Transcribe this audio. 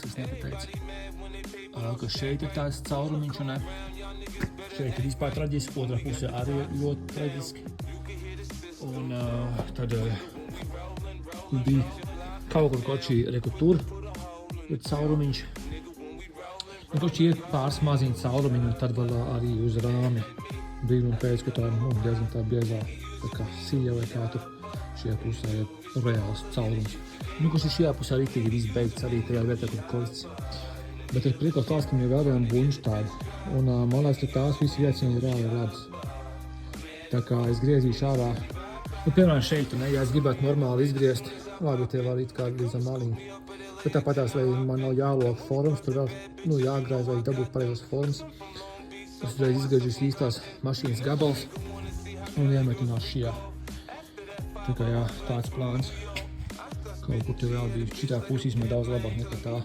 es nepateicu. Ka šeit ir tāds caurumiņš un šeit ir vispār traģiski, otrā pusē arī ļoti traģiski. Un tad bija kaut kur šī tur ir caurumiņš. Un kaut šī ir pāris maziņi caurumiņi un tad vēl arī uz rāmi. Brīnum pēc, ka tā diezgan tā biezā tā kā sija vai kā tur šajā pusē ir reāls caurums. Kaut šajā pusē arī tika viss beigts arī tajā vietā, kur kolists. Bet ir priekals tās, ka mēs vērojam buņš tādu. Un man liekas, ka tās visi vietas ir reāli labas. Tā kā es griezīšu ārā. Piemēram šeit, ja es gribētu normāli izgriezt, labi, tie var it kā līdz maliņu. Bet tāpatās, lai man nav jālok formas, tur vēl jāgraiz vai dabūt pareizos formas. Es uzreiz izgriežu īstās mašīnas gabals un iemetināšu šajā. Tā kā jā, tāds plāns. Kaut kur te vēl bija šitā pusīs man daudz labāk nekā tā.